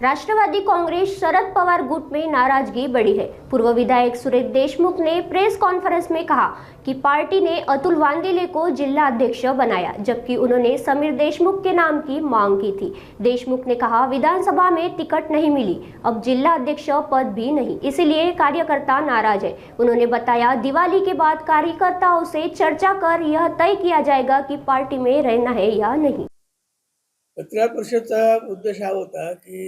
राष्ट्रवादी कांग्रेस शरद पवार गुट में नाराजगी बढ़ी है। पूर्व विधायक सुरेश देशमुख ने प्रेस कॉन्फ्रेंस में कहा कि पार्टी ने अतुल वांदिले को जिला अध्यक्ष बनाया, जबकि उन्होंने समीर देशमुख के नाम की मांग की थी। देशमुख ने कहा, विधानसभा में टिकट नहीं मिली, अब जिला अध्यक्ष पद भी नहीं, इसलिए कार्यकर्ता नाराज है। उन्होंने बताया, दिवाली के बाद कार्यकर्ताओं से चर्चा कर यह तय किया जाएगा कि पार्टी में रहना है या नहीं। पत्रकार परिषदेचा उद्देश हा होता की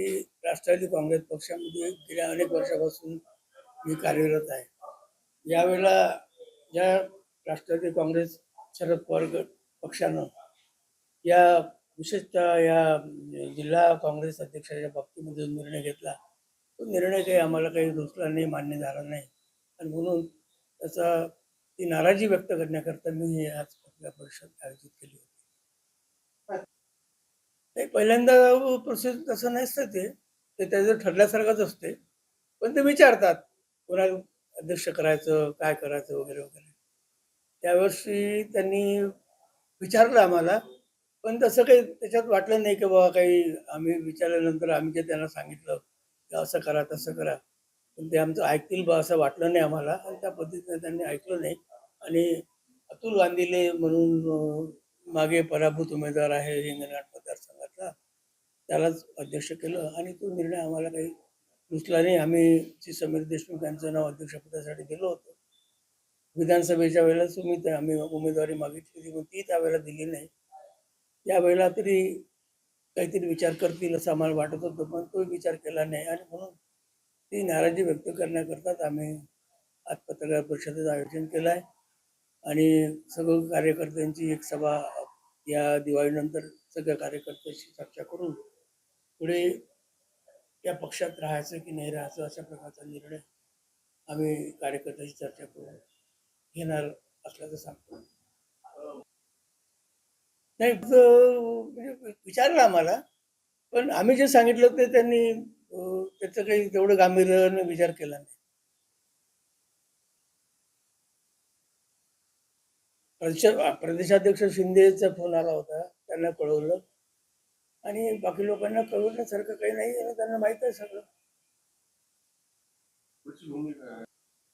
राष्ट्रवादी काँग्रेस पक्षामध्ये गेल्या अनेक वर्षापासून मी कार्यरत आहे। यावेळेला या राष्ट्रवादी काँग्रेस शरद पवार पक्षानं या विशेषतः या जिल्हा काँग्रेस अध्यक्षाच्या बाबतीमध्ये निर्णय घेतला, तो निर्णय काही आम्हाला काही रुचला नाही, मान्य झाला नाही आणि म्हणून त्याचा ती नाराजी व्यक्त करण्याकरता मी आज पत्रकार परिषद आयोजित केली होती। नाही, पहिल्यांदा प्रोसेस तसं नसतं, ते त्याचं ठरल्यासारखंच असते, पण ते विचारतात कोणाला अध्यक्ष करायचं, काय करायचं वगैरे वगैरे। त्यावर्षी त्यांनी विचारलं आम्हाला, पण तसं काही त्याच्यात वाटलं नाही की बाबा काही आम्ही विचारल्यानंतर आम्ही जे त्यांना सांगितलं की असं करा तसं करा, पण ते आमचं ऐकतील बा असं वाटलं नाही आम्हाला आणि त्या पद्धतीने त्यांनी ऐकलं नाही। आणि अतुल वांदिले म्हणून मागे पराभूत उमेदवार आहे हिंगणघाट मतदारसंघातला, त्यालाच अध्यक्ष केलं आणि तो निर्णय आम्हाला काही रुचला नाही। आम्ही समीर देशमुख यांचं नाव अध्यक्षपदासाठी दिलं होतं। विधानसभेच्या वेळेला आम्ही उमेदवारी मागितली होती, पण ती त्यावेळेला दिली नाही। यावेळेला तरी काहीतरी विचार करतील असं आम्हाला वाटत होतं, पण तो विचार केला नाही आणि म्हणून ती नाराजी व्यक्त करण्याकरताच आम्ही आज पत्रकार परिषदेचं आयोजन केलं आहे आणि सगळं कार्यकर्त्यांची एक सभा या दिवाळीनंतर सगळ्या कार्यकर्त्यांशी चर्चा करून पुढे या पक्षात राहायचं की नाही राहायचं अशा प्रकारचा निर्णय आम्ही कार्यकर्त्यांशी चर्चा करून घेणार असल्याचं सांगतो। नाही, म्हणजे विचारलं आम्हाला, पण आम्ही जे सांगितलं ते त्यांनी त्याचं काही तेवढं गांभीर्याने विचार केला नाही। प्रदेशाध्यक्ष शिंदेचा फोन आला होता, त्यांना कळवलं आणि बाकी लोकांना कळवण्यासारखं काही नाही आणि त्यांना माहित आहे सगळं।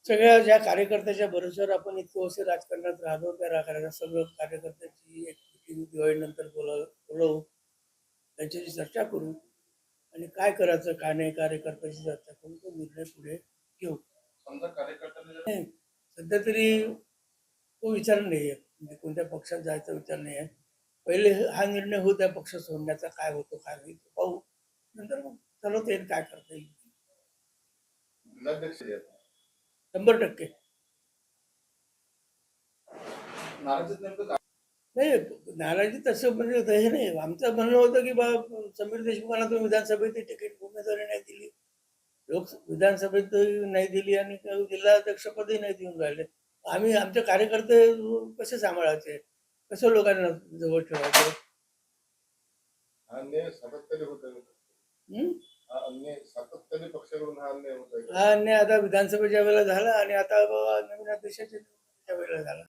सगळ्या ज्या कार्यकर्त्याच्या भरोश्यावर आपण इतके वर्ष राजकारणात राहिलो, त्या सगळं कार्यकर्त्याची एक मीटिंग दिवाळीनंतर बोलवू, त्यांच्याशी चर्चा करू आणि काय करायचं काय नाही कार्यकर्त्याशी चर्चा करून तो निर्णय पुढे घेऊ। समजा कार्यकर्त्यांनी सध्या तरी तो विचार नाही आहे, म्हणजे कोणत्या पक्षात जायचा विचार नाही आहे। पहिले हा निर्णय होऊ त्या पक्ष सोडण्याचा, काय होतो काय होईल पाहू, नंतर मग ठरवता येईल काय करता येईल। 100% नाही, नाराजी तसं म्हणजे हे नाही। आमचं म्हणणं होतं की बा समीर देशमुखांना तुम्ही विधानसभेत तिकीट उमेदवारी नाही दिली, विधानसभेत नाही दिली आणि जिल्हा अध्यक्षपदही नाही देऊन राहिले, आम्ही आमचे कार्यकर्ते कसे सांभाळायचे, कसं लोकांना जवळ ठेवायचं। हा अन्याय आता विधानसभेच्या वेळेला झाला आणि आता नवीन अध्यक्षाच्या वेळेला झाला।